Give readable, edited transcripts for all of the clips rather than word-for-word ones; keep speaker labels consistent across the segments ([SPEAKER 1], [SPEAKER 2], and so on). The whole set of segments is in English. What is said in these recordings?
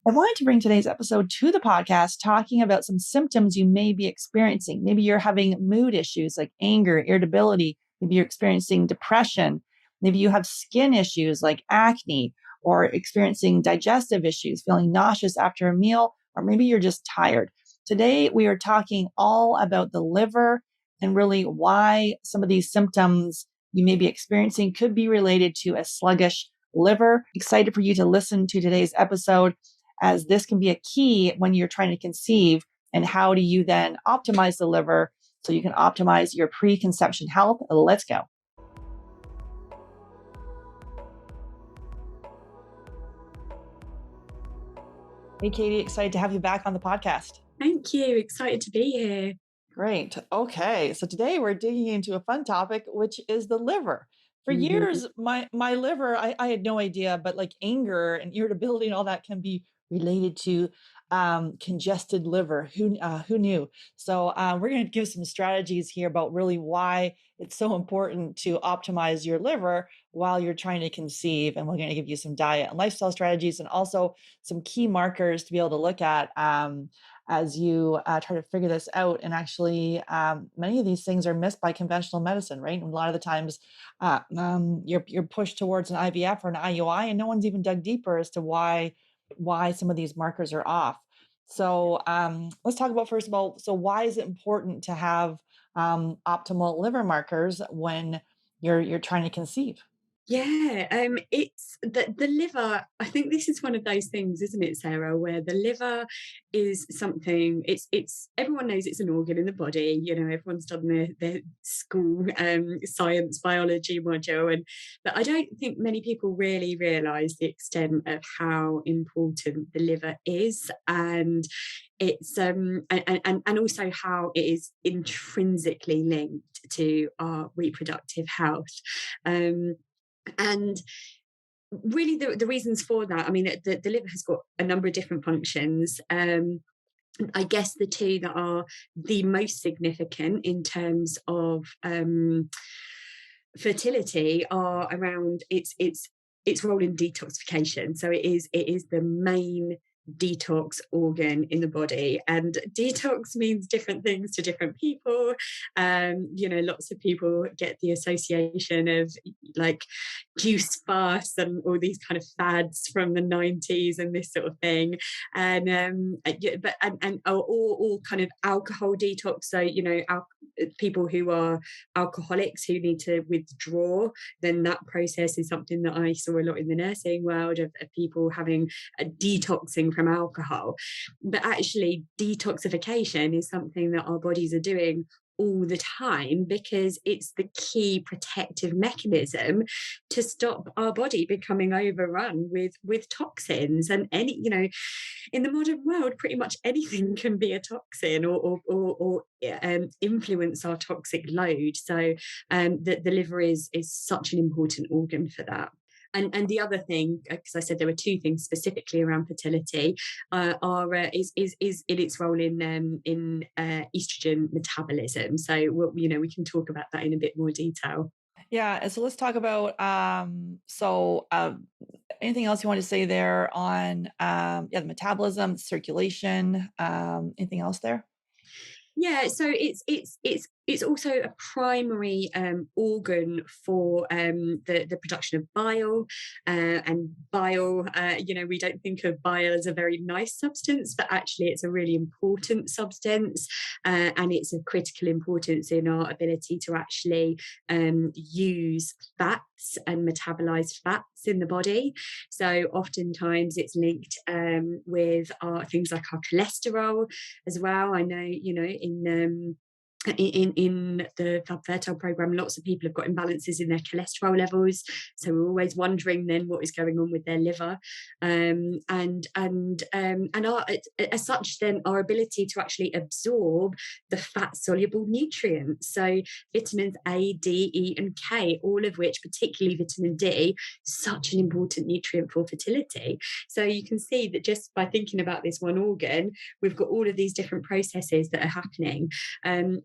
[SPEAKER 1] I wanted to bring today's episode to the podcast talking about some symptoms you may be experiencing. Maybe you're having mood issues like anger, irritability. Maybe you're experiencing depression. Maybe you have skin issues like acne or experiencing digestive issues, feeling nauseous after a meal, or maybe you're just tired. Today, we are talking all about the liver and really why some of these symptoms you may be experiencing could be related to a sluggish liver. Excited for you to listen to today's episode, as this can be a key when you're trying to conceive. And how do you then optimize the liver so you can optimize your preconception health? Let's go. Hey, Katy, excited to have you back on the podcast.
[SPEAKER 2] Thank you. Excited to be here.
[SPEAKER 1] Great. Okay. So today we're digging into a fun topic, which is the liver. For years, my liver, I had no idea, but like anger and irritability and all that can be related to congested liver. Who knew? So we're going to give some strategies here about really why it's so important to optimize your liver while you're trying to conceive. And we're going to give you some diet and lifestyle strategies and also some key markers to be able to look at as you try to figure this out. And actually, many of these things are missed by conventional medicine, right? And a lot of the times you're pushed towards an IVF or an IUI, and no one's even dug deeper as to why some of these markers are off. So let's talk about first of all, so why is it important to have optimal liver markers when you're trying to conceive?
[SPEAKER 2] Yeah, it's the liver. I think this is one of those things, isn't it, Sarah, where the liver is something. It's everyone knows it's an organ in the body. You know, everyone's done their school science biology module, but I don't think many people really realise the extent of how important the liver is, and it's and also how it is intrinsically linked to our reproductive health. And really the reasons for that, I mean, the liver has got a number of different functions. I guess the two that are the most significant in terms of fertility are around its role in detoxification. So it is the main detox organ in the body, and detox means different things to different people. Lots of people get the association of like juice fasts and all these kind of fads from the 90s and this sort of thing, and all kind of alcohol detox. So people who are alcoholics who need to withdraw, then that process is something that I saw a lot in the nursing world of people having a detoxing from alcohol. But actually detoxification is something that our bodies are doing all the time, because it's the key protective mechanism to stop our body becoming overrun with toxins. And in the modern world, pretty much anything can be a toxin or influence our toxic load. So the liver is such an important organ for that. And the other thing, because I said there were two things specifically around fertility, is in its role in estrogen metabolism. So we can talk about that in a bit more detail.
[SPEAKER 1] Yeah, and so let's talk about anything else you want to say there on the metabolism, circulation, anything else there?
[SPEAKER 2] Yeah, so it's also a primary organ for the production of bile, and bile. We don't think of bile as a very nice substance, but actually it's a really important substance, and it's of critical importance in our ability to actually use fats and metabolize fats in the body. So oftentimes it's linked with things like our cholesterol as well. I know, in the Fab Fertile program, lots of people have got imbalances in their cholesterol levels, so we're always wondering then what is going on with their liver, and as such, then our ability to actually absorb the fat soluble nutrients, so vitamins A, D, E, and K, all of which, particularly vitamin D, such an important nutrient for fertility. So you can see that just by thinking about this one organ, we've got all of these different processes that are happening.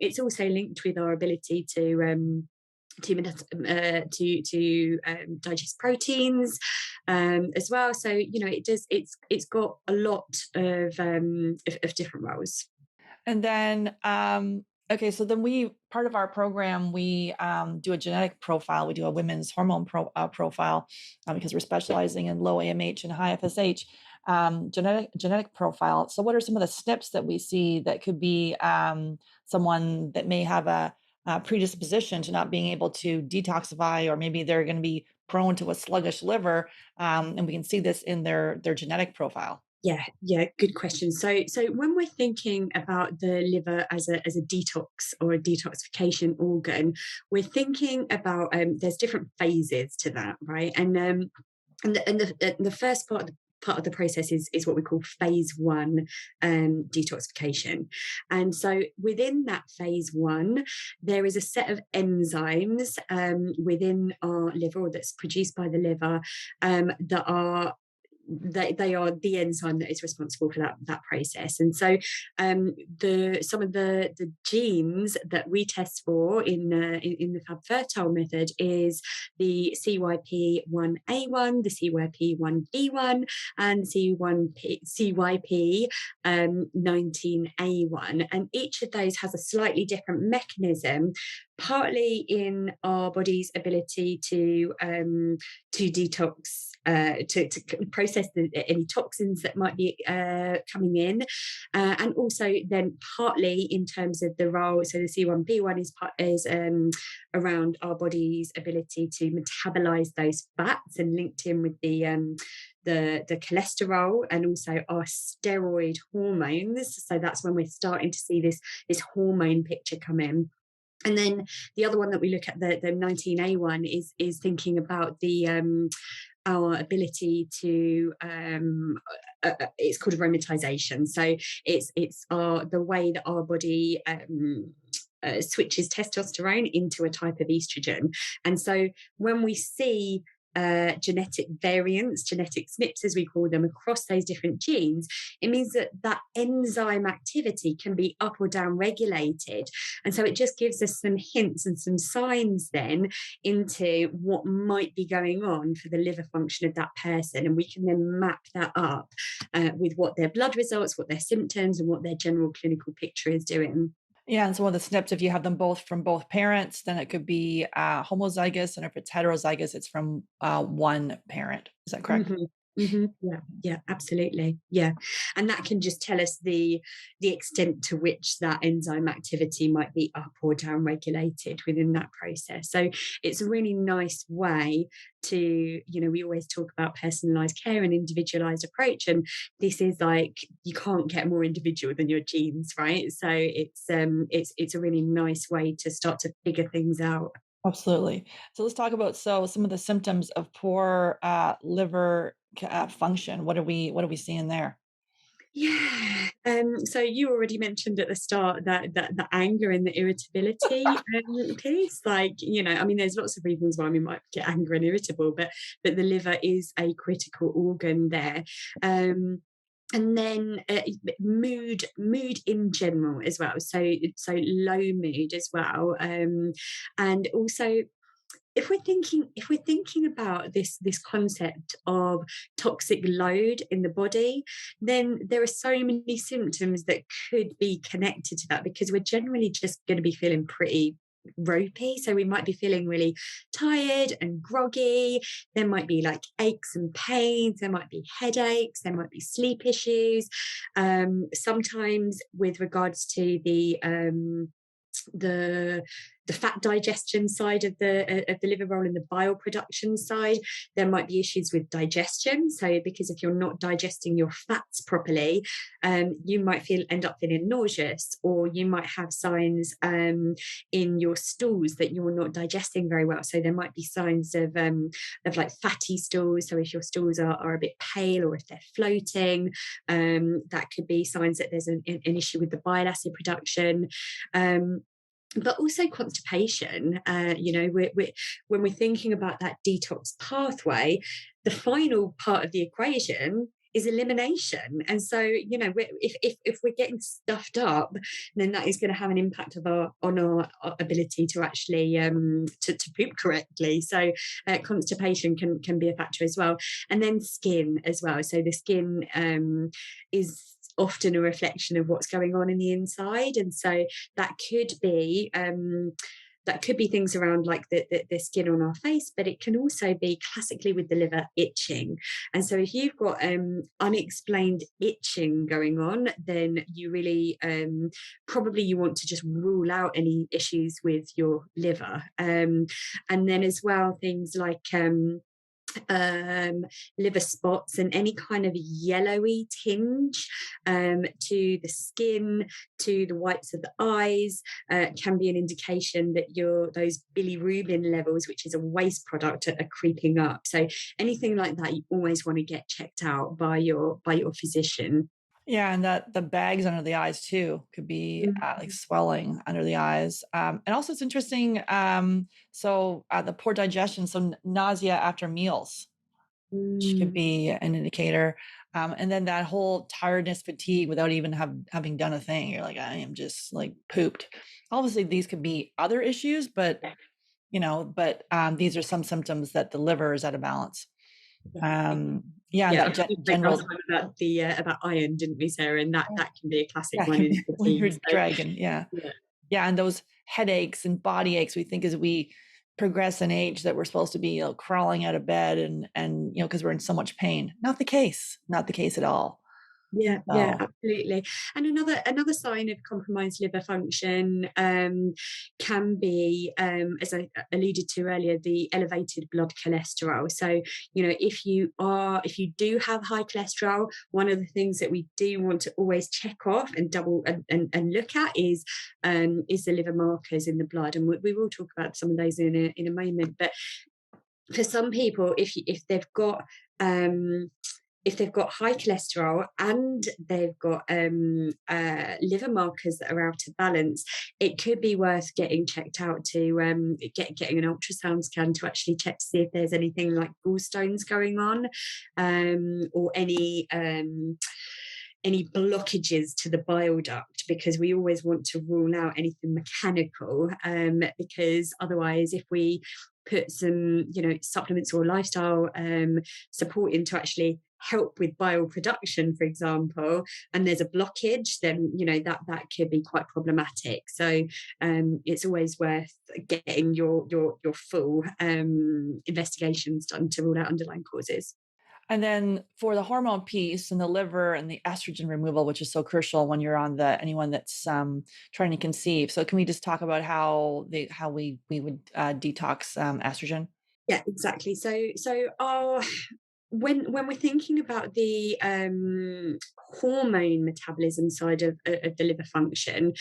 [SPEAKER 2] It's also linked with our ability to digest proteins as well. So it's got a lot of different roles.
[SPEAKER 1] And then, okay, so then we part of our program we do a genetic profile. We do a women's hormone profile because we're specializing in low AMH and high FSH. Genetic profile. So, what are some of the SNPs that we see that could be someone that may have a predisposition to not being able to detoxify, or maybe they're going to be prone to a sluggish liver, and we can see this in their genetic profile.
[SPEAKER 2] Yeah, good question. So when we're thinking about the liver as a detox or a detoxification organ, we're thinking about there's different phases to that, right? And the first part of the process is what we call phase one detoxification. And so within that phase one, there is a set of enzymes within our liver, or that's produced by the liver, that are they are the enzyme that is responsible for that process. And so the some of the genes that we test for in the Fab Fertile method is the CYP1A1, the CYP1B1, and CYP19A1. And each of those has a slightly different mechanism, partly in our body's ability to detox, to process any toxins that might be coming in, and also then partly in terms of the role. So the C1B1 is around our body's ability to metabolize those fats, and linked in with the cholesterol and also our steroid hormones. So that's when we're starting to see this hormone picture come in. And then the other one that we look at, the 19A1, is thinking about our ability to it's called aromatization. So it's the way that our body switches testosterone into a type of estrogen. And so when we see genetic variants, genetic SNPs as we call them, across those different genes, it means that enzyme activity can be up or down regulated. And so it just gives us some hints and some signs then into what might be going on for the liver function of that person. And we can then map that up with what their blood results, what their symptoms, and what their general clinical picture is doing.
[SPEAKER 1] Yeah, and so one of the SNPs, if you have them both from both parents, then it could be homozygous, and if it's heterozygous, it's from one parent. Is that correct?
[SPEAKER 2] Mhm. Yeah, absolutely. Yeah. And that can just tell us the extent to which that enzyme activity might be up or down regulated within that process. So it's a really nice way to, we always talk about personalized care and individualized approach. And this is like, you can't get more individual than your genes, right? So it's a really nice way to start to figure things out.
[SPEAKER 1] Absolutely. So let's talk about some of the symptoms of poor liver function. What are we seeing there?
[SPEAKER 2] Yeah. So you already mentioned at the start that the anger and the irritability piece. Like, I mean, there's lots of reasons why we might get angry and irritable, but the liver is a critical organ there. And then mood in general as well. So low mood as well, and also if we're thinking about this concept of toxic load in the body, then there are so many symptoms that could be connected to that, because we're generally just going to be feeling pretty ropey. So we might be feeling really tired and groggy. There might be like aches and pains, there might be headaches, there might be sleep issues. Sometimes with regards to the fat digestion side of the liver role and the bile production side, there might be issues with digestion. So because if you're not digesting your fats properly, you might end up feeling nauseous, or you might have signs in your stools that you're not digesting very well. So there might be signs of like fatty stools. So if your stools are a bit pale, or if they're floating, that could be signs that there's an issue with the bile acid production. But also constipation. When we're thinking about that detox pathway, the final part of the equation is elimination. And so, if we're getting stuffed up, then that is going to have an impact on our ability to actually to poop correctly. So constipation can be a factor as well. And then skin as well. So the skin is often a reflection of what's going on in the inside. And so that could be things around like the skin on our face, but it can also be classically with the liver itching. And so if you've got unexplained itching going on, then you really probably you want to just rule out any issues with your liver. And then as well, things like liver spots and any kind of yellowy tinge to the skin, to the whites of the eyes, can be an indication that those bilirubin levels, which is a waste product, are creeping up. So anything like that, you always want to get checked out by your physician.
[SPEAKER 1] Yeah, and that the bags under the eyes too could be like swelling under the eyes. And also, it's interesting. So the poor digestion, so nausea after meals, which could
[SPEAKER 2] Mm.
[SPEAKER 1] be an indicator. And then that whole tiredness, fatigue without even having done a thing. You're like, I am just like pooped. Obviously, these could be other issues, but these are some symptoms that the liver is out of balance. Yeah, and
[SPEAKER 2] Yeah, I
[SPEAKER 1] that
[SPEAKER 2] think we spoke last
[SPEAKER 1] general
[SPEAKER 2] time about about iron, didn't we, Sarah? And that can be a classic
[SPEAKER 1] yeah,
[SPEAKER 2] one in
[SPEAKER 1] when you're
[SPEAKER 2] fatigue. So
[SPEAKER 1] dragging, yeah.
[SPEAKER 2] yeah.
[SPEAKER 1] Yeah, and those headaches and body aches, we think as we progress in age that we're supposed to be crawling out of bed and because we're in so much pain. Not the case. Not the case at all.
[SPEAKER 2] Yeah,
[SPEAKER 1] So
[SPEAKER 2] absolutely. And another sign of compromised liver function can be, as I alluded to earlier, the elevated blood cholesterol. So, if you do have high cholesterol, one of the things that we do want to always check off and double and look at is the liver markers in the blood, and we will talk about some of those in a moment. But for some people, if they've got high cholesterol and they've got liver markers that are out of balance, it could be worth getting checked out to getting an ultrasound scan to actually check to see if there's anything like gallstones going on, or any blockages to the bile duct, because we always want to rule out anything mechanical, because otherwise, if we put some supplements or lifestyle support in to actually help with bile production, for example, and there's a blockage, then that could be quite problematic. So it's always worth getting your full investigations done to rule out underlying causes.
[SPEAKER 1] and then for the hormone piece and the liver and the estrogen removal, which is so crucial when you're on anyone that's trying to conceive. So can we just talk about how we would detox estrogen?
[SPEAKER 2] Yeah, exactly. So our when we're thinking about the hormone metabolism side of the liver function,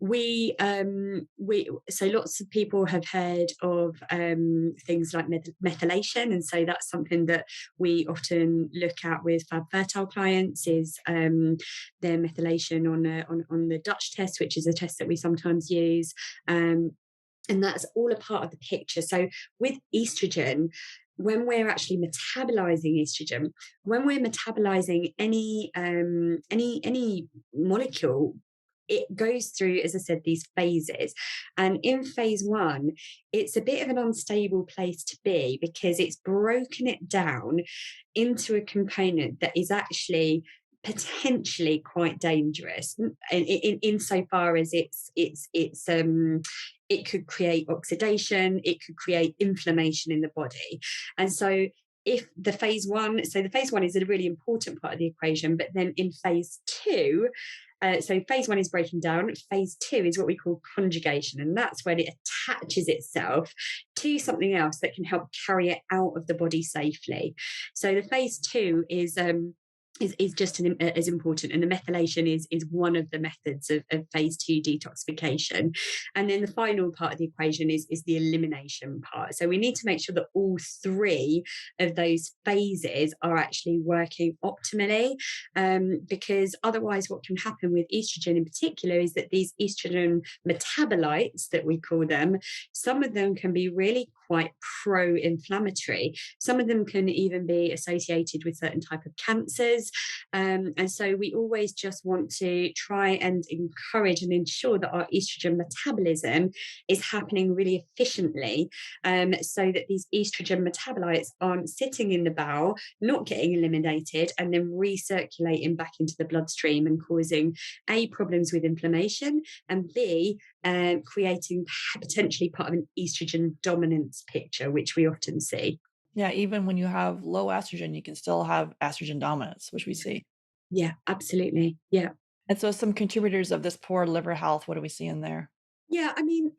[SPEAKER 2] we so lots of people have heard of things like methylation, and so that's something that we often look at with Fab Fertile clients, is their methylation on the Dutch test, which is a test that we sometimes use. And that's all a part of the picture. So with estrogen, when we're actually metabolizing estrogen, when we're metabolizing any molecule, it goes through, as I said, these phases. And in phase one, it's a bit of an unstable place to be, because it's broken it down into a component that is actually potentially quite dangerous insofar as it could create oxidation, it could create inflammation in the body. And so the phase one is a really important part of the equation, but then in phase two, so phase one is breaking down. Phase two is what we call conjugation, and that's when it attaches itself to something else that can help carry it out of the body safely. So the phase two is just as important, and the methylation is one of the methods of phase two detoxification. And then the final part of the equation is the elimination part. So we need to make sure that all three of those phases are actually working optimally, because otherwise what can happen with estrogen in particular is that these estrogen metabolites, that we call them, some of them can be really quite pro-inflammatory. Some of them can even be associated with certain type of cancers. And so we always just want to try and encourage and ensure that our estrogen metabolism is happening really efficiently, so that these estrogen metabolites aren't sitting in the bowel, not getting eliminated, and then recirculating back into the bloodstream and causing A, problems with inflammation, and B, creating potentially part of an estrogen dominance picture, which we often see.
[SPEAKER 1] Yeah, even when you have low estrogen, you can still have estrogen dominance, which we see.
[SPEAKER 2] Yeah, absolutely. Yeah.
[SPEAKER 1] And so some contributors of this poor liver health, what do we see in there?
[SPEAKER 2] Yeah, I mean,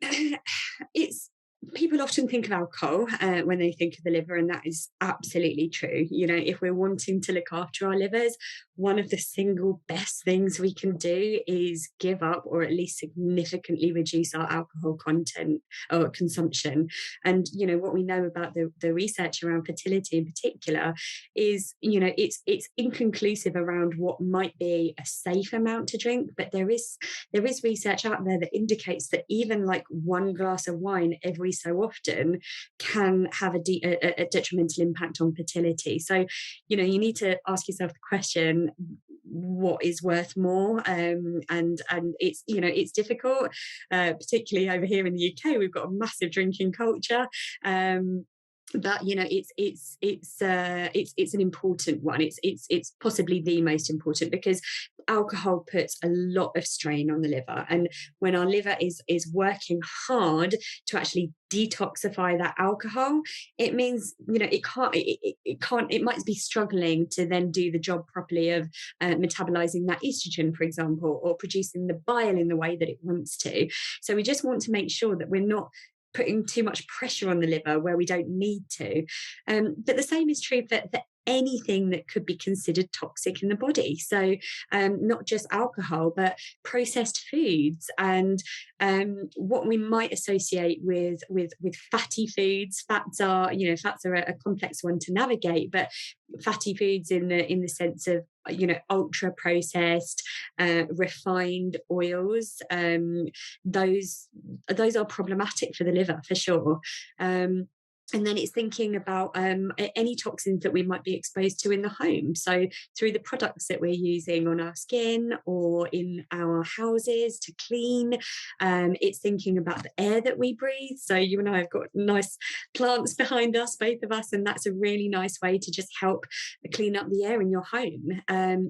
[SPEAKER 2] it's people often think of alcohol when they think of the liver, and that is absolutely true. You know, if we're wanting to look after our livers, one of the single best things we can do is give up or at least significantly reduce our alcohol content or consumption. And you know what we know about the research around fertility in particular is, you know, it's inconclusive around what might be a safe amount to drink, but there is research out there that indicates that even like one glass of wine every so often can have a detrimental impact on fertility. So, you know, you need to ask yourself the question, what is worth more? And it's, you know, it's difficult, particularly over here in the UK. We've got a massive drinking culture. But you know, it's an important one. It's possibly the most important, because alcohol puts a lot of strain on the liver, and when our liver is working hard to actually detoxify that alcohol, it means, you know, it might be struggling to then do the job properly of metabolizing that estrogen, for example, or producing the bile in the way that it wants to. So we just want to make sure that we're not putting too much pressure on the liver where we don't need to. But the same is true for anything that could be considered toxic in the body. So not just alcohol, but processed foods, and what we might associate with fatty foods. Fats are a complex one to navigate, but fatty foods in the sense of, you know, ultra processed, refined oils, those are problematic for the liver for sure. And then it's thinking about any toxins that we might be exposed to in the home. So through the products that we're using on our skin or in our houses to clean, it's thinking about the air that we breathe. So you and I have got nice plants behind us, both of us, and that's a really nice way to just help clean up the air in your home.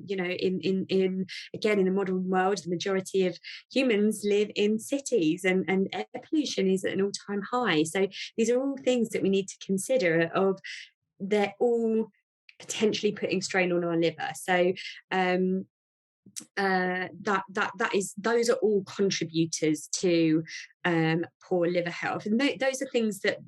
[SPEAKER 2] You know, in again, in the modern world, the majority of humans live in cities, and air pollution is at an all-time high. So these are all things that we need to consider, of they're all potentially putting strain on our liver. So that is, those are all contributors to poor liver health, and those are things that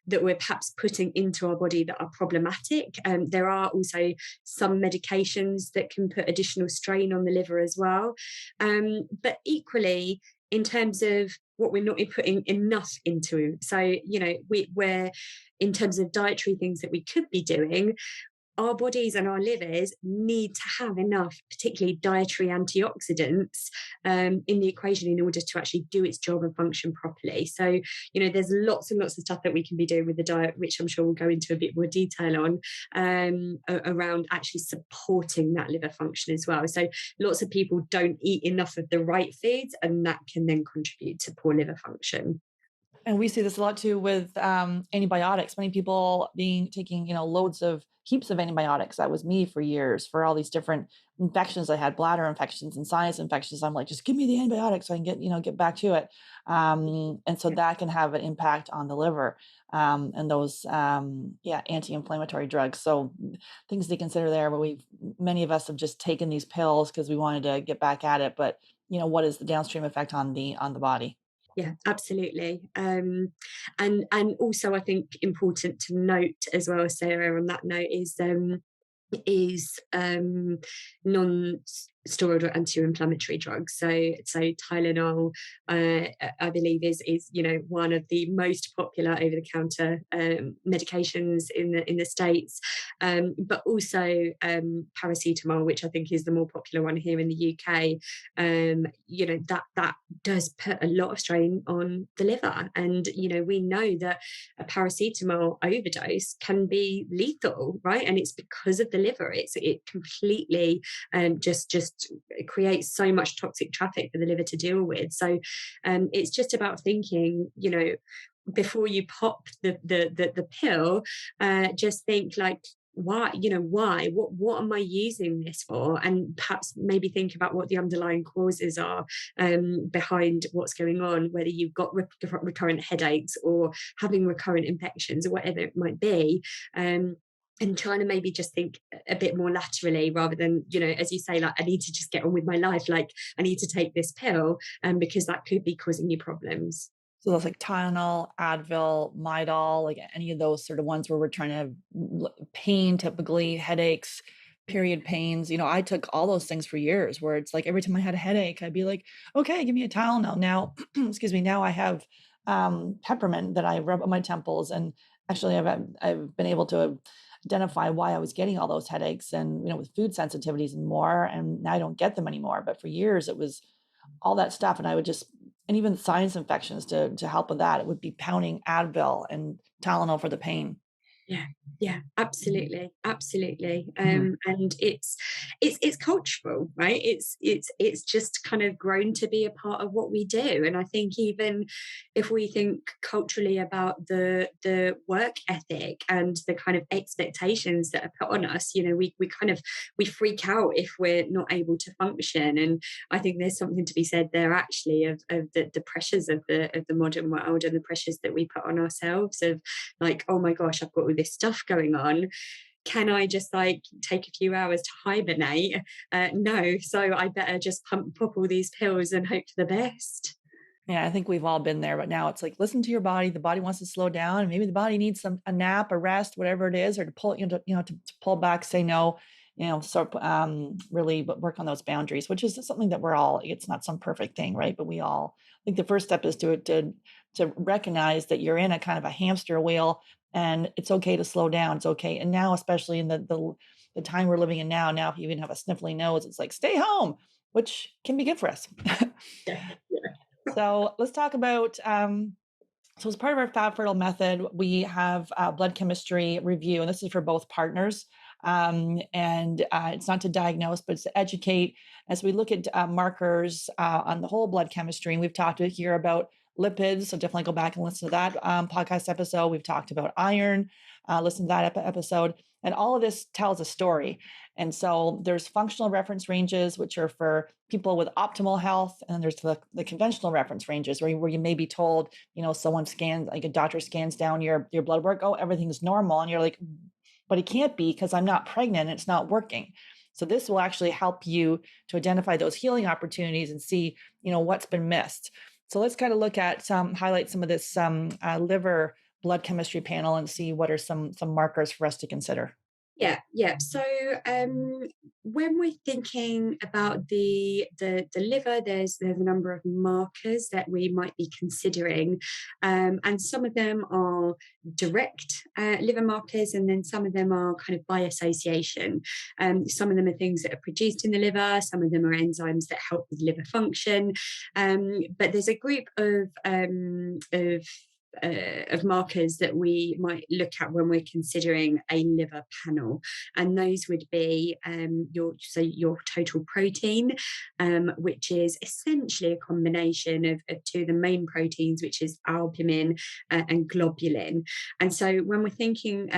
[SPEAKER 2] we're perhaps putting into our body that are problematic. There are also some medications that can put additional strain on the liver as well, but equally, in terms of what we're not putting enough into. So, you know, we're in terms of dietary things that we could be doing, our bodies and our livers need to have enough, particularly dietary antioxidants, in the equation in order to actually do its job and function properly. So, you know, there's lots and lots of stuff that we can be doing with the diet, which I'm sure we'll go into a bit more detail on, around actually supporting that liver function as well. So lots of people don't eat enough of the right foods, and that can then contribute to poor liver function.
[SPEAKER 1] And we see this a lot too with antibiotics. Many people taking, you know, loads of heaps of antibiotics. That was me for years for all these different infections. I had bladder infections and sinus infections. I'm like, just give me the antibiotics so I can get back to it. And so that can have an impact on the liver, and those anti-inflammatory drugs. So things to consider there. But many of us have just taken these pills because we wanted to get back at it. But you know, what is the downstream effect on the body?
[SPEAKER 2] Yeah, absolutely. And also I think important to note as well, Sarah, on that note is non steroid or anti-inflammatory drugs. So Tylenol, I believe is one of the most popular over-the-counter medications in the States, but also paracetamol, which I think is the more popular one here in the UK. That does put a lot of strain on the liver, and we know that a paracetamol overdose can be lethal, right? And it's because of the liver. It completely just creates so much toxic traffic for the liver to deal with. So it's just about thinking, before you pop the pill, just think like, why what am I using this for, and perhaps maybe think about what the underlying causes are behind what's going on, whether you've got recurrent headaches or having recurrent infections or whatever it might be. And trying to maybe just think a bit more laterally, rather than, as you say, like, I need to just get on with my life, like I need to take this pill, because that could be causing you problems.
[SPEAKER 1] So that's like Tylenol, Advil, Midol, like any of those sort of ones where we're trying to pain, typically headaches, period pains. I took all those things for years where it's like every time I had a headache, I'd be like, okay, give me a Tylenol. Now, excuse me, now I have peppermint that I rub on my temples. And actually I've been able to identify why I was getting all those headaches and, with food sensitivities and more. And now I don't get them anymore. But for years it was all that stuff. And I would just, and even sinus infections to help with that, it would be pounding Advil and Tylenol for the pain.
[SPEAKER 2] Yeah, yeah, absolutely, absolutely.
[SPEAKER 1] Mhm.
[SPEAKER 2] And it's cultural, right? It's just kind of grown to be a part of what we do. And I think even if we think culturally about the work ethic and the kind of expectations that are put on us, we freak out if we're not able to function. And I think there's something to be said there, actually, of the pressures of the modern world, and the pressures that we put on ourselves, of like, oh my gosh, I've got all this stuff going on. Can I just like take a few hours to hibernate? No. So I better just pop all these pills and hope for the best.
[SPEAKER 1] Yeah, I think we've all been there, but now it's like, listen to your body. The body wants to slow down. Maybe the body needs a nap, a rest, whatever it is, or to pull, to pull back, say no, really, but work on those boundaries, which is something that it's not some perfect thing, right? But we all, I think the first step is to recognize that you're in a kind of a hamster wheel, and it's okay to slow down. It's okay. And now, especially in the time we're living in now, if you even have a sniffly nose, it's like, stay home, which can be good for us.
[SPEAKER 2] Yeah.
[SPEAKER 1] So let's talk about so as part of our Fab Fertile method, we have a blood chemistry review, and this is for both partners. And it's not to diagnose, but it's to educate as we look at markers on the whole blood chemistry. And we've talked here about lipids, so definitely go back and listen to that podcast episode. We've talked about iron, listen to that episode. And all of this tells a story. And so there's functional reference ranges, which are for people with optimal health. And there's the conventional reference ranges where you may be told, someone scans, like a doctor scans down your blood work, oh, everything's normal. And you're like, but it can't be because I'm not pregnant and it's not working. So this will actually help you to identify those healing opportunities and see, what's been missed. So let's kind of look at highlight some of this liver blood chemistry panel and see what are some markers for us to consider.
[SPEAKER 2] Yeah, yeah. So when we're thinking about the liver, there's a number of markers that we might be considering, and some of them are direct liver markers, and then some of them are kind of by association. Some of them are things that are produced in the liver. Some of them are enzymes that help with liver function. But there's a group of markers that we might look at when we're considering a liver panel, and those would be your total protein, which is essentially a combination of two of the main proteins, which is albumin and globulin. And so when we're thinking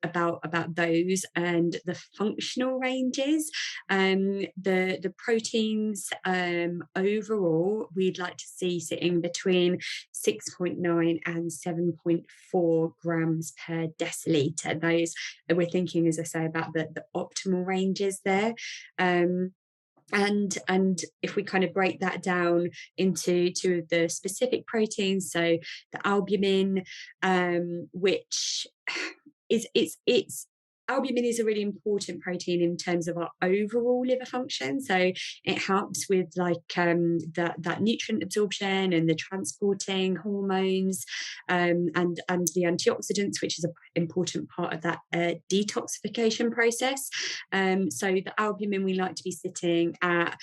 [SPEAKER 2] about those and the functional ranges, the proteins overall we'd like to see sitting between 6.9 and 7.4 grams per deciliter. Those we're thinking, as I say, about the optimal ranges there. And if we kind of break that down into two of the specific proteins, so the albumin, which is it's albumin is a really important protein in terms of our overall liver function. So it helps with like that nutrient absorption and the transporting hormones, and the antioxidants, which is an important part of that detoxification process. So the albumin we like to be sitting at,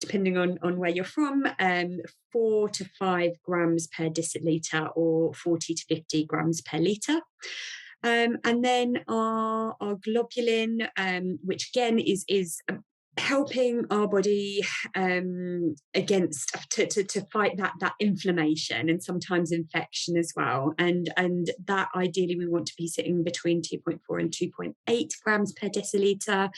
[SPEAKER 2] depending on where you're from, 4 to 5 grams per deciliter, or 40 to 50 grams per litre. And then our globulin, which again is helping our body against to fight that inflammation and sometimes infection as well. And that ideally we want to be sitting between 2.4 and 2.8 grams per deciliter.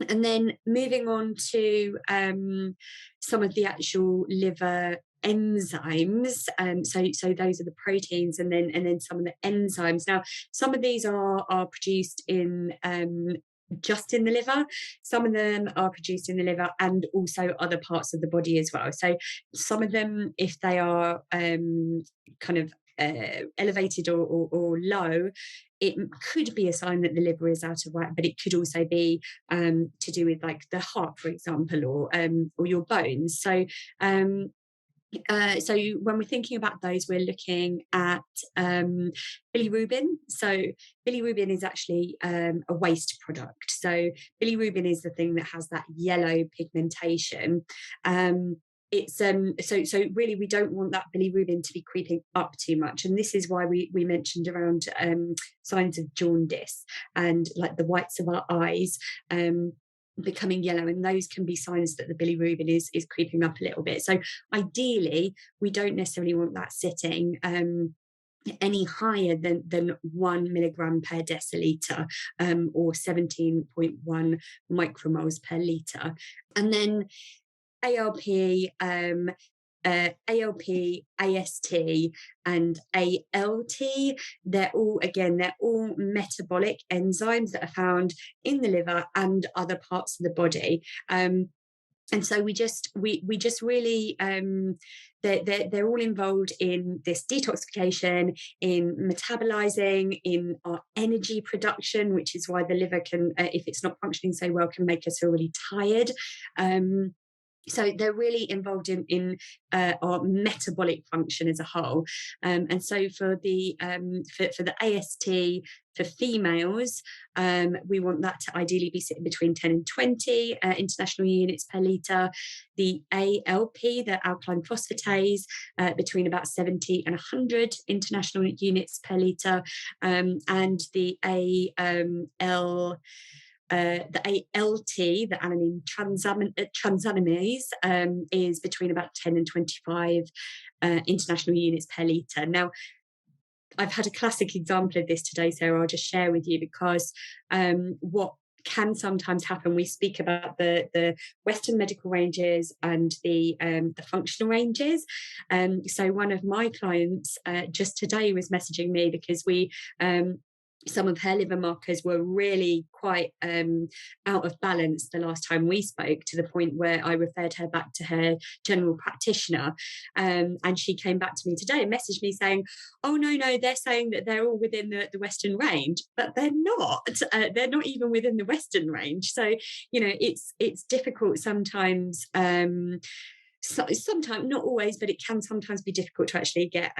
[SPEAKER 2] And then moving on to some of the actual liver enzymes. So those are the proteins, and then some of the enzymes. Now, some of these are produced in just in the liver. Some of them are produced in the liver and also other parts of the body as well. So some of them, if they are kind of elevated or low, it could be a sign that the liver is out of whack, but it could also be to do with like the heart, for example, or your bones. So when we're thinking about those, we're looking at bilirubin. So bilirubin is actually a waste product. So bilirubin is the thing that has that yellow pigmentation. It's so really we don't want that bilirubin to be creeping up too much, and this is why we mentioned around signs of jaundice and like the whites of our eyes becoming yellow, and those can be signs that the bilirubin is creeping up a little bit. So ideally we don't necessarily want that sitting any higher than 1 milligram per deciliter, or 17.1 micromoles per liter. And then ALP, ALP, AST, and ALT. They're all metabolic enzymes that are found in the liver and other parts of the body. And so we just really they're all involved in this detoxification, in metabolizing, in our energy production, which is why the liver can, if it's not functioning so well, can make us feel really tired. So they're really involved in our metabolic function as a whole. And so for the AST for females, we want that to ideally be sitting between 10 and 20 international units per litre. The ALP, the alkaline phosphatase, between about 70 and 100 international units per litre. And the the ALT, the alanine transaminase, is between about 10 and 25 international units per litre. Now, I've had a classic example of this today, Sarah, I'll just share with you, because what can sometimes happen, we speak about the Western medical ranges and the functional ranges. So one of my clients just today was messaging me because some of her liver markers were really quite out of balance the last time we spoke, to the point where I referred her back to her general practitioner. And she came back to me today and messaged me saying, oh, no, they're saying that they're all within the Western range, but they're not. They're not even within the Western range. So, it's difficult sometimes. Sometimes, not always, but it can sometimes be difficult to actually get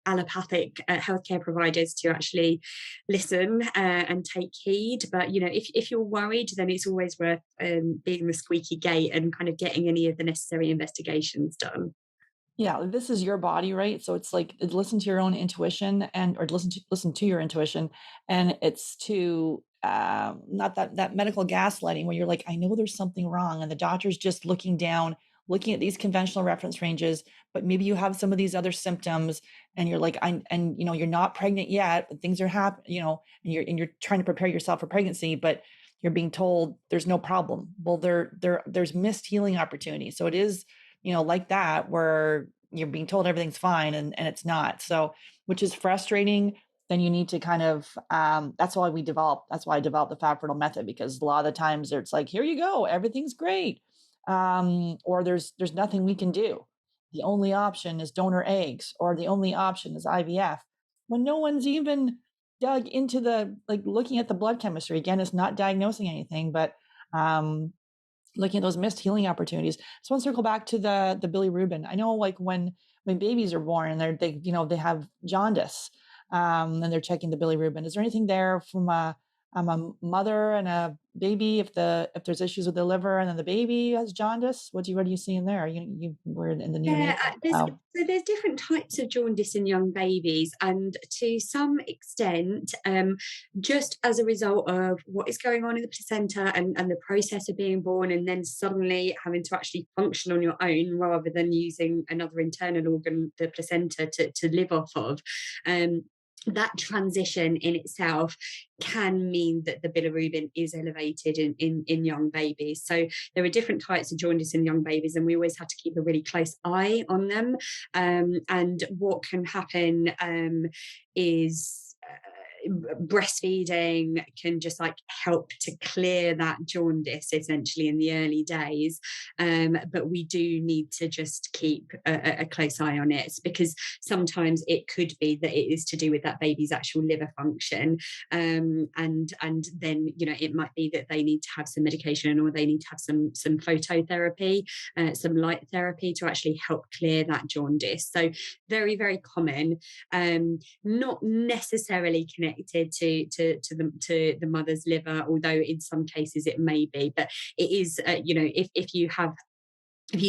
[SPEAKER 2] allopathic healthcare providers to actually listen and take heed. But if you're worried, then it's always worth being the squeaky gate and kind of getting any of the necessary investigations done.
[SPEAKER 1] Yeah, this is your body, right? So it's like listen to your own intuition, or listen to your intuition, and it's to not that medical gaslighting where you're like, I know there's something wrong, and the doctor's just looking down, looking at these conventional reference ranges, but maybe you have some of these other symptoms, and you're like, you're not pregnant yet, but things are happening, and you're trying to prepare yourself for pregnancy, but you're being told there's no problem. Well, there's missed healing opportunities. So it is like that, where you're being told everything's fine and it's not. So, which is frustrating. Then you need to kind of, that's why I developed the Fab Fertile method, because a lot of the times it's like, here you go, everything's great. Or there's nothing we can do. The only option is donor eggs, or the only option is IVF, when no one's even dug into the like looking at the blood chemistry. Again, it's not diagnosing anything, but um, looking at those missed healing opportunities. So I want to circle back to the bilirubin. I know like when babies are born and they they have jaundice, and they're checking the bilirubin. Is there anything there from a mother and a baby if there's issues with the liver and then the baby has jaundice? What are you seeing there? You were in the
[SPEAKER 2] Yeah,
[SPEAKER 1] neonatal.
[SPEAKER 2] there's different types of jaundice in young babies, and to some extent, just as a result of what is going on in the placenta and the process of being born, and then suddenly having to actually function on your own rather than using another internal organ, the placenta, to live off of. Um, that transition in itself can mean that the bilirubin is elevated in young babies. So there are different types of jaundice in young babies, and we always have to keep a really close eye on them. And what can happen is breastfeeding can just like help to clear that jaundice essentially in the early days, but we do need to just keep a close eye on it, because sometimes it could be that it is to do with that baby's actual liver function, and then it might be that they need to have some medication, or they need to have some phototherapy, some light therapy to actually help clear that jaundice. So very, very common, not necessarily connected to the mother's liver, although in some cases it may be. But it is, if you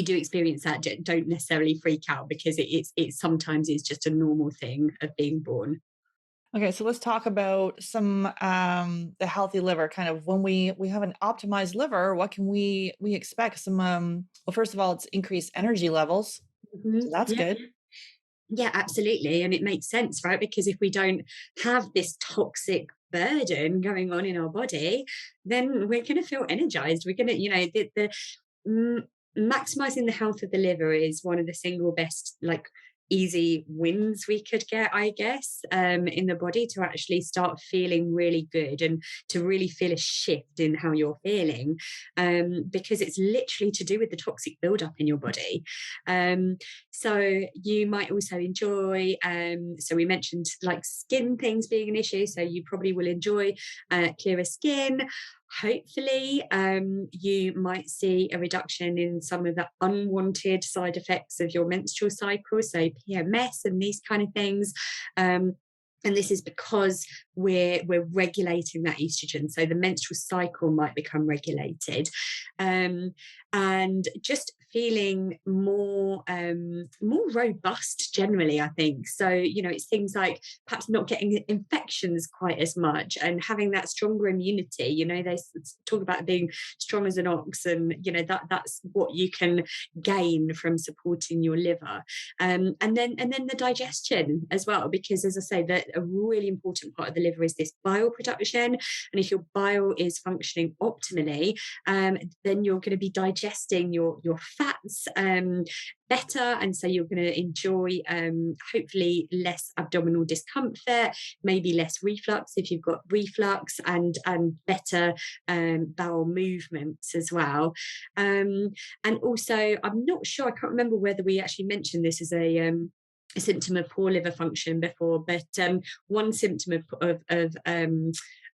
[SPEAKER 2] do experience that, don't necessarily freak out, because it sometimes is just a normal thing of being born.
[SPEAKER 1] Okay, so let's talk about some the healthy liver. Kind of when we have an optimized liver, what can we expect? Some well, first of all, it's increased energy levels, so that's
[SPEAKER 2] Yeah.
[SPEAKER 1] good.
[SPEAKER 2] Yeah, absolutely. And it makes sense, right? Because if we don't have this toxic burden going on in our body, then we're going to feel energized. We're going to, mm, maximizing the health of the liver is one of the single best, like, easy wins we could get, I guess, in the body, to actually start feeling really good and to really feel a shift in how you're feeling, because it's literally to do with the toxic buildup in your body. um, so you might also enjoy, so we mentioned like skin things being an issue, so you probably will enjoy clearer skin. Hopefully, you might see a reduction in some of the unwanted side effects of your menstrual cycle, so PMS and these kind of things. And this is because we're regulating that estrogen, so the menstrual cycle might become regulated, um, and just feeling more robust generally, I think. So it's things like perhaps not getting infections quite as much, and having that stronger immunity. They talk about being strong as an ox, and that's what you can gain from supporting your liver, and then the digestion as well, because as I say, that a really important part of the liver is this bile production, and if your bile is functioning optimally, then you're going to be digesting your fats better, and so you're going to enjoy, hopefully, less abdominal discomfort, maybe less reflux if you've got reflux, and better bowel movements as well. And also, I'm not sure, I can't remember whether we actually mentioned this as a symptom of poor liver function before, but one symptom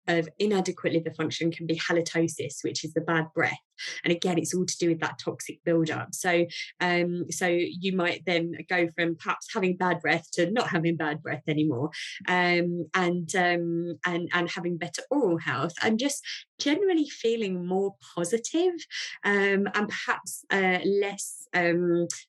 [SPEAKER 2] of inadequate liver function can be halitosis, which is the bad breath. And again, it's all to do with that toxic buildup. So you might then go from perhaps having bad breath to not having bad breath anymore, and having better oral health, and just generally feeling more positive, and perhaps less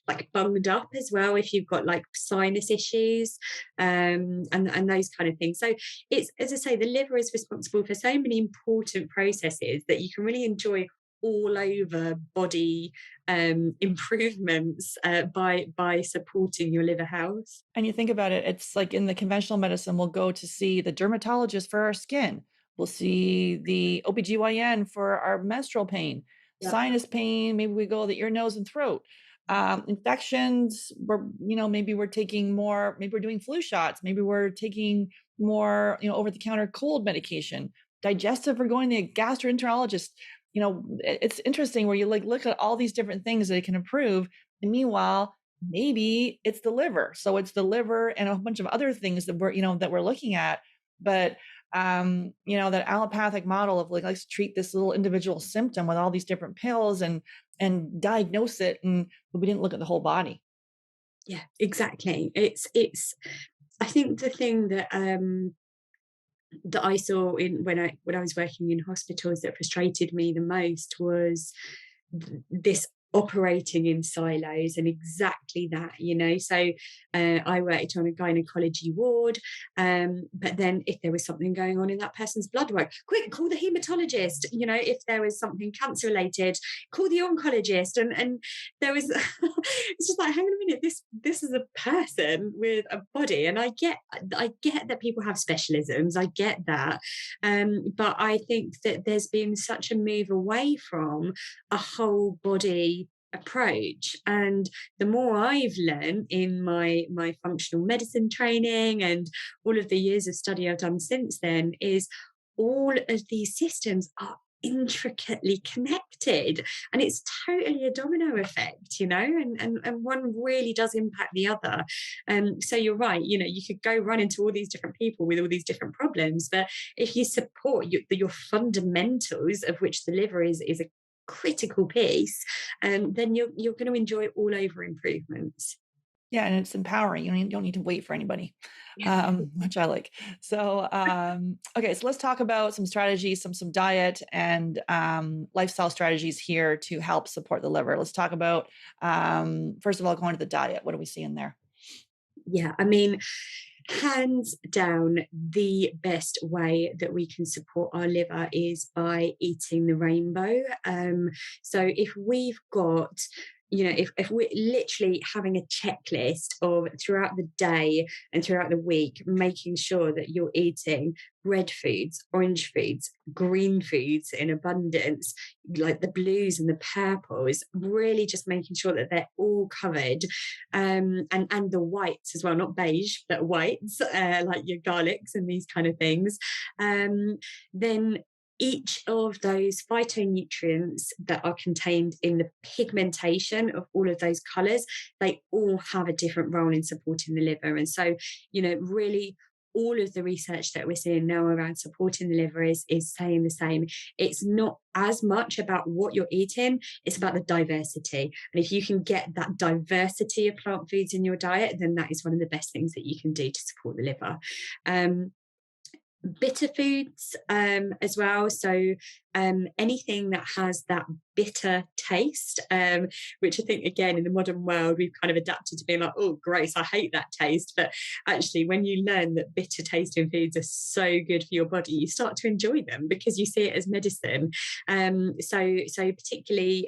[SPEAKER 2] like bunged up as well if you've got like sinus issues, and those kind of things. So it's, as I say, the liver is responsible for so many important processes that you can really enjoy all over body improvements by supporting your liver health.
[SPEAKER 1] And you think about it, it's like in the conventional medicine, we'll go to see the dermatologist for our skin. We'll see the OBGYN for our menstrual pain,
[SPEAKER 2] Yeah.
[SPEAKER 1] sinus pain, maybe we go the ear, nose, and throat. Infections, maybe we're taking more, maybe we're doing flu shots, maybe we're taking more, over-the-counter cold medication. Digestive, we're going to a gastroenterologist. It's interesting where you like look at all these different things that it can improve. And meanwhile, maybe it's the liver. So it's the liver and a bunch of other things that we're looking at. but that allopathic model of like, let's treat this little individual symptom with all these different pills and diagnose it, but we didn't look at the whole body.
[SPEAKER 2] Yeah, exactly. It's I think the thing that I saw in when I was working in hospitals that frustrated me the most was this operating in silos, and exactly that, so I worked on a gynecology ward, but then if there was something going on in that person's blood work, quick, call the hematologist. If there was something cancer related, call the oncologist. And there was it's just like, hang on a minute, this is a person with a body. And I get that people have specialisms, I get that, but I think that there's been such a move away from a whole body approach. And the more I've learned in my functional medicine training and all of the years of study I've done since then, is all of these systems are intricately connected, and it's totally a domino effect, and one really does impact the other. So you're right, you could go run into all these different people with all these different problems, but if you support your fundamentals, of which the liver is a critical piece, then you're going to enjoy all over improvements.
[SPEAKER 1] Yeah, and it's empowering. You don't need to wait for anybody, which I like. So, okay, so let's talk about some strategies, some diet and lifestyle strategies here to help support the liver. Let's talk about first of all, going to the diet. What are we seeing there?
[SPEAKER 2] Yeah, I mean, hands down, the best way that we can support our liver is by eating the rainbow. So if we've got, if we're literally having a checklist of throughout the day and throughout the week, making sure that you're eating red foods, orange foods, green foods in abundance, like the blues and the purples, really just making sure that they're all covered, and the whites as well, not beige, but whites, like your garlics and these kind of things. Then each of those phytonutrients that are contained in the pigmentation of all of those colors, they all have a different role in supporting the liver. And so, really, all of the research that we're seeing now around supporting the liver is saying the same. It's not as much about what you're eating, it's about the diversity. And if you can get that diversity of plant foods in your diet, then that is one of the best things that you can do to support the liver. Bitter foods, as well. So anything that has that bitter taste, which I think, again, in the modern world, we've kind of adapted to being like, oh, gross, I hate that taste. But actually, when you learn that bitter tasting foods are so good for your body, you start to enjoy them because you see it as medicine. So particularly,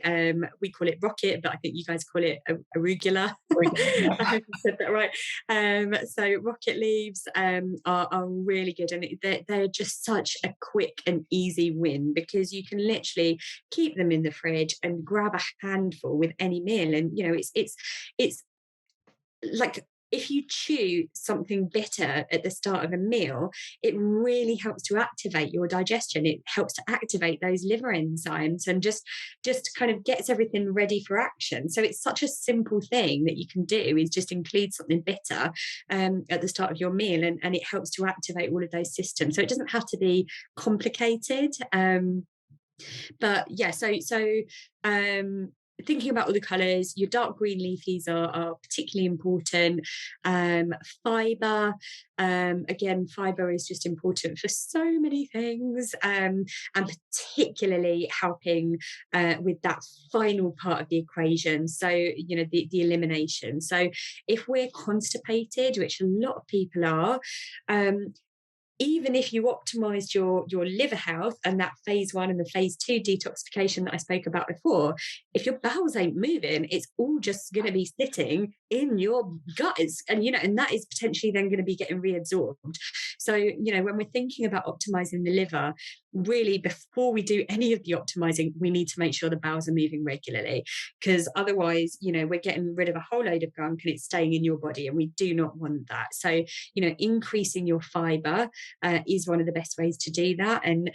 [SPEAKER 2] we call it rocket, but I think you guys call it arugula. I hope I said that right. So rocket leaves are really good, and they're just such a quick and easy win, because you can literally keep them in the fridge and grab a handful with any meal. And it's like, if you chew something bitter at the start of a meal, it really helps to activate your digestion. It helps to activate those liver enzymes and just kind of gets everything ready for action. So it's such a simple thing that you can do, is just include something bitter at the start of your meal, and it helps to activate all of those systems. So it doesn't have to be complicated. But yeah, um, thinking about all the colours, your dark green leafies are particularly important. Fibre, again, fibre is just important for so many things, and particularly helping with that final part of the equation. So, the elimination. So if we're constipated, which a lot of people are, even if you optimized your liver health and that phase 1 and the phase 2 detoxification that I spoke about before, if your bowels ain't moving, it's all just going to be sitting in your guts, and that is potentially then going to be getting reabsorbed. So, when we're thinking about optimizing the liver, really, before we do any of the optimizing, we need to make sure the bowels are moving regularly, because otherwise, we're getting rid of a whole load of gunk and it's staying in your body, and we do not want that. So, increasing your fiber is one of the best ways to do that. And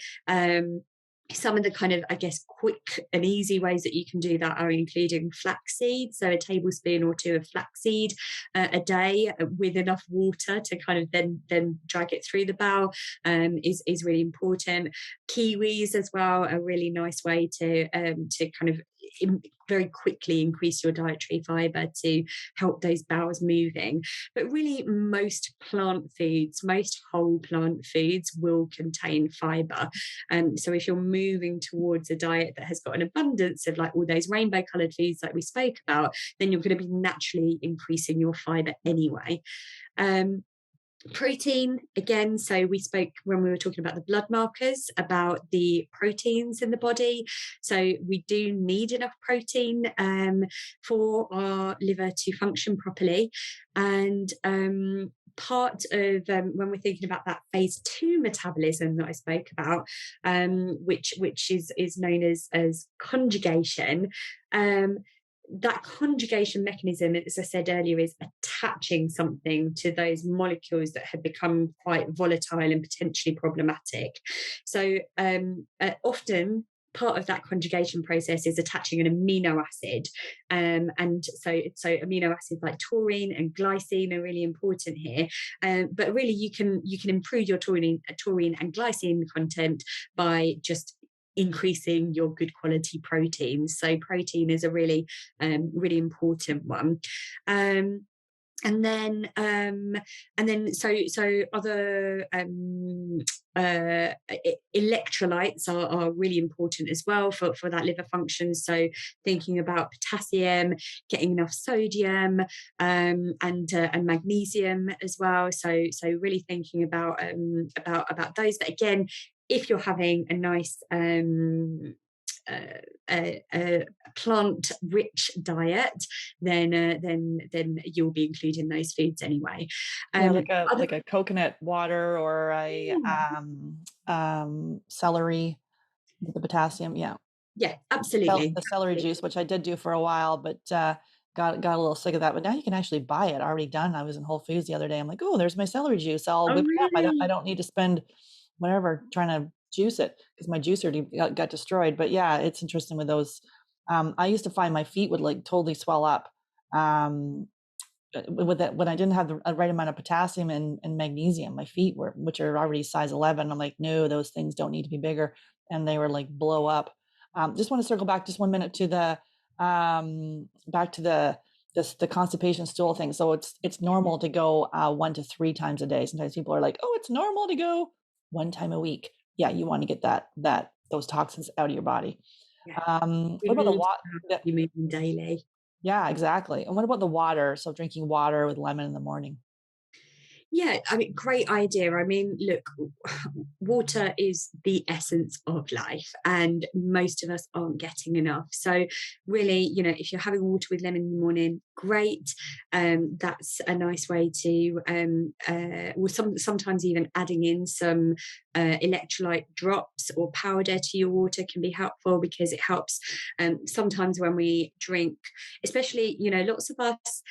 [SPEAKER 2] some of the kind of, I guess, quick and easy ways that you can do that are including flaxseed. So a tablespoon or two of flaxseed a day with enough water to kind of then drag it through the bowel is really important. Kiwis as well, a really nice way to kind of very quickly increase your dietary fiber to help those bowels moving. But really, most plant foods, most whole plant foods will contain fiber. So if you're moving towards a diet that has got an abundance of like all those rainbow colored foods like we spoke about, then you're going to be naturally increasing your fiber anyway. Um, Protein, again, so we spoke when we were talking about the blood markers about the proteins in the body. So we do need enough protein for our liver to function properly. And part of when we're thinking about that phase 2 metabolism that I spoke about, which is known as conjugation. That conjugation mechanism, as I said earlier, is attaching something to those molecules that have become quite volatile and potentially problematic. So often part of that conjugation process is attaching an amino acid. And so amino acids like taurine and glycine are really important here. But really you can improve your taurine and glycine content by just increasing your good quality proteins. So protein is a really really important one. And then so other electrolytes are really important as well for that liver function. So thinking about potassium, getting enough sodium, and magnesium as well. So really thinking about those. But again, if you're having a nice plant-rich diet, then you'll be including those foods anyway.
[SPEAKER 1] Yeah,
[SPEAKER 2] Other,
[SPEAKER 1] like a coconut water or celery with the potassium. Yeah.
[SPEAKER 2] yeah, absolutely.
[SPEAKER 1] The celery juice, which I did do for a while, but got a little sick of that. But now you can actually buy it already done. I was in Whole Foods the other day. I'm like, oh, there's my celery juice. I'll
[SPEAKER 2] Oh,
[SPEAKER 1] whip it up. I
[SPEAKER 2] really?
[SPEAKER 1] don't need to spend whatever trying to juice it because my juicer got destroyed. But yeah, it's interesting with those. I used to find my feet would like totally swell up. With that, when I didn't have the right amount of potassium and magnesium, my feet were, which are already size 11. I'm like, no, those things don't need to be bigger. And they were like blow up. Just want to circle back just 1 minute to the constipation stool thing. So it's normal to go 1 to 3 times a day. Sometimes people are like, oh, it's normal to go 1 time a week. Yeah, you want to get those toxins out of your body.
[SPEAKER 2] Yeah,
[SPEAKER 1] What
[SPEAKER 2] you
[SPEAKER 1] about the
[SPEAKER 2] need to
[SPEAKER 1] water?
[SPEAKER 2] be moving daily.
[SPEAKER 1] Yeah, exactly. And what about the water? So drinking water with lemon in the morning.
[SPEAKER 2] Yeah, I mean, great idea. I mean, look, water is the essence of life, and most of us aren't getting enough. So, really, if you're having water with lemon in the morning, great. That's a nice way to, or sometimes even adding in some electrolyte drops or powder to your water can be helpful because it helps. Sometimes when we drink, especially, lots of us.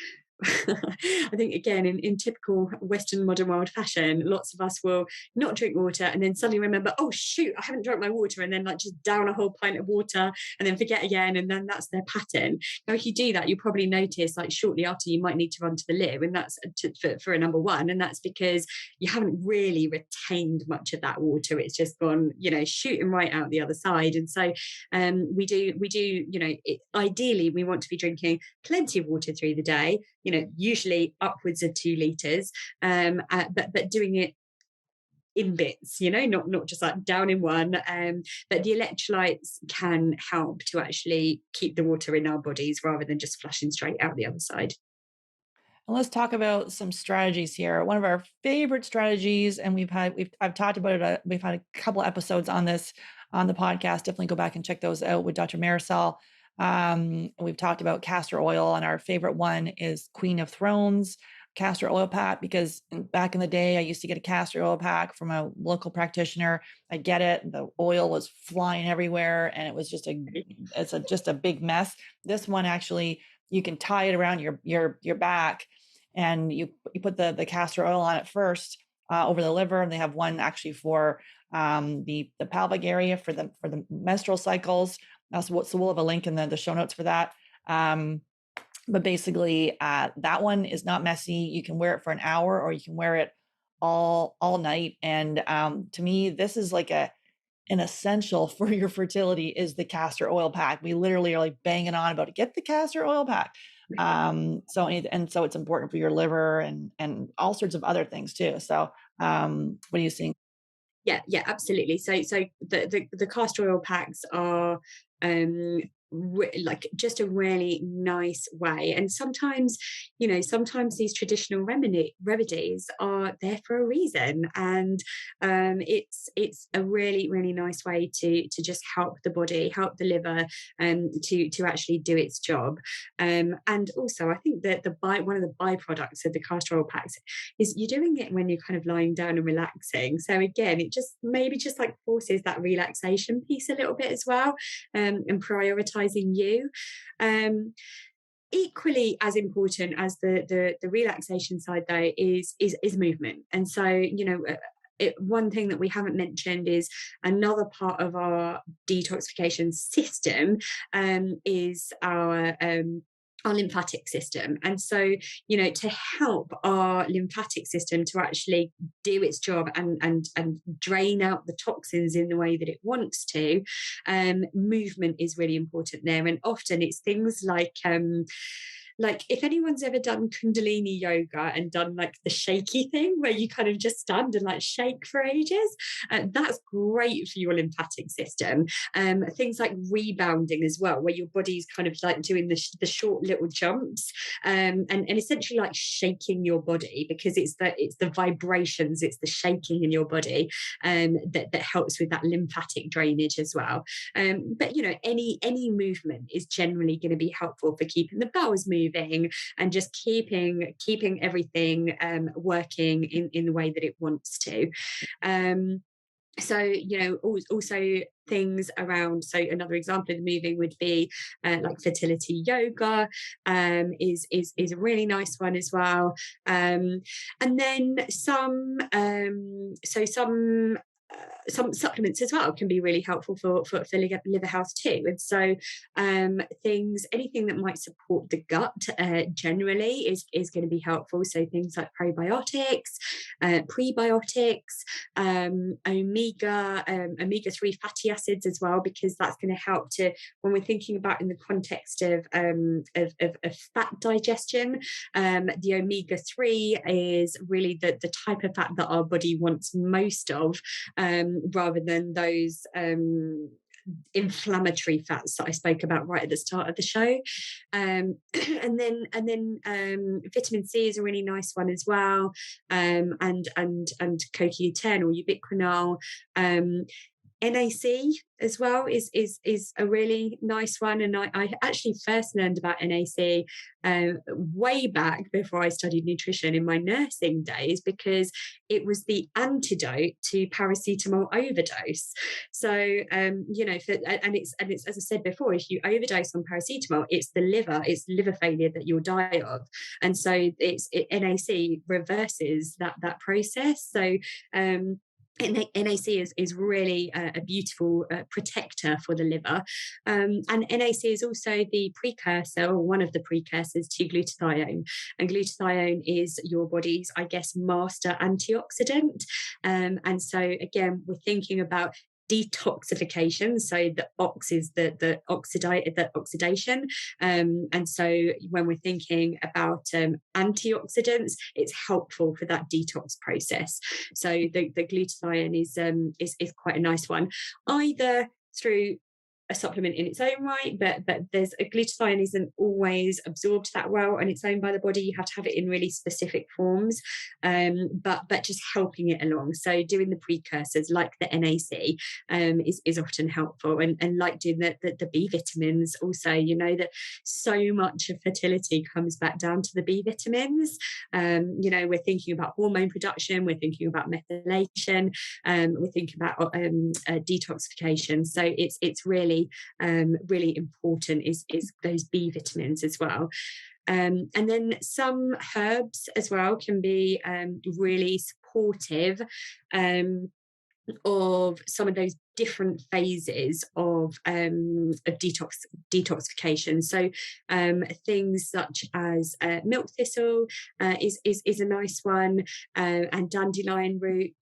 [SPEAKER 2] I think again in typical Western modern world fashion, lots of us will not drink water and then suddenly remember, oh shoot, I haven't drunk my water, and then like just down a whole pint of water and then forget again, and then that's their pattern. Now, if you do that, you probably notice like shortly after you might need to run to the loo, and that's for a number one, and that's because you haven't really retained much of that water. It's just gone, shooting right out the other side. And so we do, ideally we want to be drinking plenty of water through the day, usually upwards of 2 liters, but doing it in bits, not just like down in one. But the electrolytes can help to actually keep the water in our bodies rather than just flushing straight out the other side.
[SPEAKER 1] And let's talk about some strategies here. One of our favorite strategies, and I've talked about it. We've had a couple episodes on this on the podcast. Definitely go back and check those out with Dr. Marisol. We've talked about castor oil, and our favorite one is Queen of Thrones castor oil pack, because back in the day, I used to get a castor oil pack from a local practitioner. I get it. The oil was flying everywhere, and it was just just a big mess. This one actually, you can tie it around your back, and you put the castor oil on it first over the liver, and they have one actually for the pelvic area for the menstrual cycles. So we'll have a link in the show notes for that. But basically, that one is not messy. You can wear it for an hour, or you can wear it all night. And to me, this is like an essential for your fertility is the castor oil pack. We literally are like banging on about it. Get the castor oil pack. So it's important for your liver and all sorts of other things too. So what do you think?
[SPEAKER 2] Yeah, absolutely. So the castor oil packs are like just a really nice way. And sometimes, sometimes these traditional remedies are there for a reason, and it's a really really nice way to just help the body, help the liver, to actually do its job. And also, I think that one of the byproducts of the castor oil packs is you're doing it when you're kind of lying down and relaxing. So again, it just maybe just like forces that relaxation piece a little bit as well, and prioritizing you. Equally as important as the relaxation side though is movement. And so, one thing that we haven't mentioned is another part of our detoxification system, is our lymphatic system. And so, to help our lymphatic system to actually do its job and drain out the toxins in the way that it wants to, movement is really important there. And often it's things like if anyone's ever done Kundalini yoga and done like the shaky thing where you kind of just stand and like shake for ages, that's great for your lymphatic system. Things like rebounding as well, where your body's kind of like doing the short little jumps, and essentially like shaking your body, because it's the vibrations, it's the shaking in your body, that helps with that lymphatic drainage as well. But any movement is generally going to be helpful for keeping the bowels moving and just keeping everything working in the way that it wants to. So also things around, so another example of the moving would be like fertility yoga, is a really nice one as well. And then some supplements as well can be really helpful for liver health too. And so anything that might support the gut generally is going to be helpful. So things like probiotics, prebiotics, omega-3 fatty acids as well, because that's going to help to, when we're thinking about in the context of fat digestion, the omega-3 is really the type of fat that our body wants most of, rather than those inflammatory fats that I spoke about right at the start of the show. And then vitamin C is a really nice one as well, and CoQ10 or ubiquinol. NAC as well is a really nice one, and I actually first learned about NAC way back before I studied nutrition in my nursing days, because it was the antidote to paracetamol overdose. So and it's as I said before, if you overdose on paracetamol, it's liver failure that you'll die of, and so NAC reverses that process. So NAC is really a beautiful protector for the liver. And NAC is also the precursor, or one of the precursors, to glutathione. And glutathione is your body's, I guess, master antioxidant. And so, again, we're thinking about detoxification. So the ox is the oxidation. And so when we're thinking about antioxidants, it's helpful for that detox process. So the glutathione is quite a nice one, either through a supplement in its own right, but there's a glutathione isn't always absorbed that well on its own by the body. You have to have it in really specific forms, but just helping it along. So doing the precursors like the NAC is often helpful, and like doing the B vitamins also. That so much of fertility comes back down to the B vitamins. We're thinking about hormone production, we're thinking about methylation, we're thinking about detoxification. So it's really really important is those B vitamins as well. And then some herbs as well can be really supportive. of some of those different phases of detoxification. So things such as milk thistle is a nice one, and dandelion root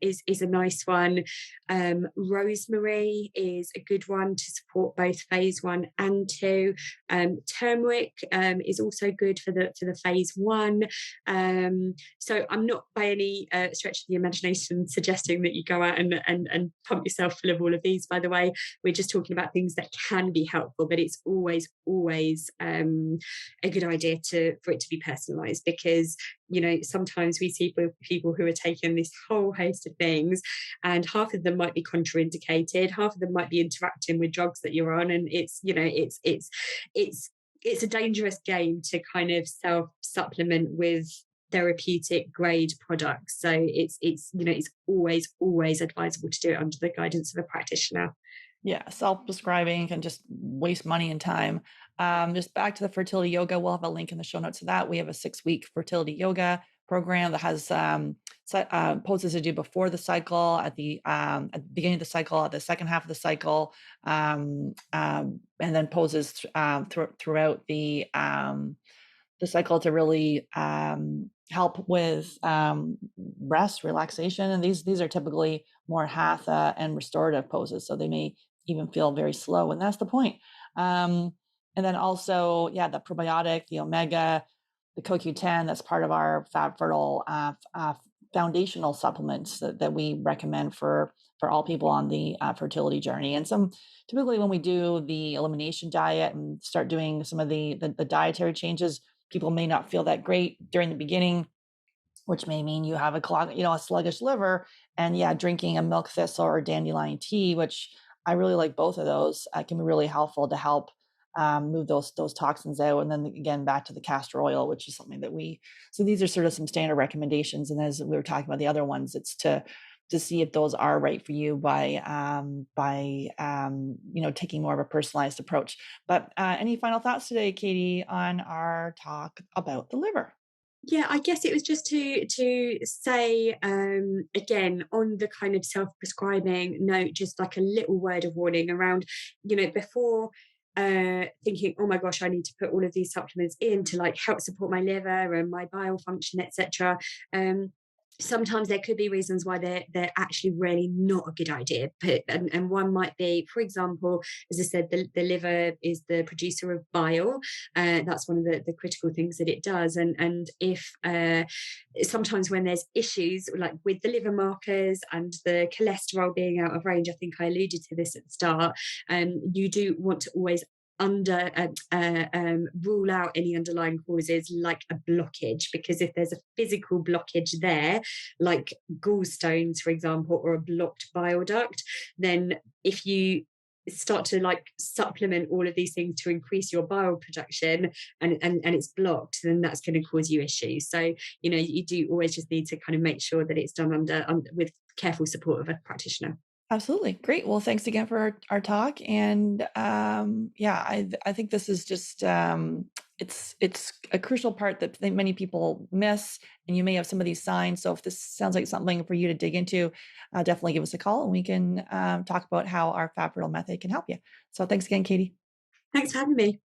[SPEAKER 2] is a nice one. Rosemary is a good one to support both phase one and two. Turmeric is also good for the phase one. So I'm not by any stretch of the imagination suggesting that you go out and pump yourself full of all of these. By the way, we're just talking about things that can be helpful, but it's always a good idea for it to be personalised, because sometimes we see people who are taking this whole host of things, and half of them might be contraindicated, half of them might be interacting with drugs that you're on, and it's a dangerous game to kind of self supplement with therapeutic grade products. So it's always advisable to do it under the guidance of a practitioner.
[SPEAKER 1] Yeah, self-prescribing can just waste money and time. Just back to the fertility yoga, we'll have a link in the show notes to that. We have a 6-week fertility yoga program that has poses to do before the cycle, at the beginning of the cycle, at the second half of the cycle, and then poses throughout the cycle to really help with rest, relaxation, and these are typically more hatha and restorative poses, so they may even feel very slow, and that's the point. And then also, yeah, the probiotic, the omega, the CoQ10, that's part of our Fab Fertile foundational supplements that we recommend for all people on the fertility journey. And some typically when we do the elimination diet and start doing some of the dietary changes, people may not feel that great during the beginning, which may mean you have a sluggish liver. And yeah, drinking a milk thistle or dandelion tea, which I really like both of those, can be really helpful to help move those toxins out. And then again, back to the castor oil, which is something that so these are sort of some standard recommendations. And as we were talking about the other ones, it's to see if those are right for you by taking more of a personalized approach. But any final thoughts today, Katie, on our talk about the liver?
[SPEAKER 2] Yeah, I guess it was just to say again on the kind of self-prescribing note, just like a little word of warning around, before thinking, oh my gosh, I need to put all of these supplements in to like help support my liver and my bile function, etc. Sometimes there could be reasons why they're actually really not a good idea. And one might be, for example, as I said, the liver is the producer of bile. That's one of the critical things that it does. And if sometimes when there's issues like with the liver markers and the cholesterol being out of range, I think I alluded to this at the start, you do want to always rule out any underlying causes like a blockage, because if there's a physical blockage there, like gallstones, for example, or a blocked bile duct, then if you start to like supplement all of these things to increase your bile production and it's blocked, then that's going to cause you issues. So you do always just need to kind of make sure that it's done under with careful support of a practitioner.
[SPEAKER 1] Absolutely. Great. Well, thanks again for our talk. And yeah, I think this is just it's a crucial part that many people miss, and you may have some of these signs. So if this sounds like something for you to dig into, definitely give us a call and we can talk about how our Fab Fertile method can help you. So thanks again, Katie.
[SPEAKER 2] Thanks for having me.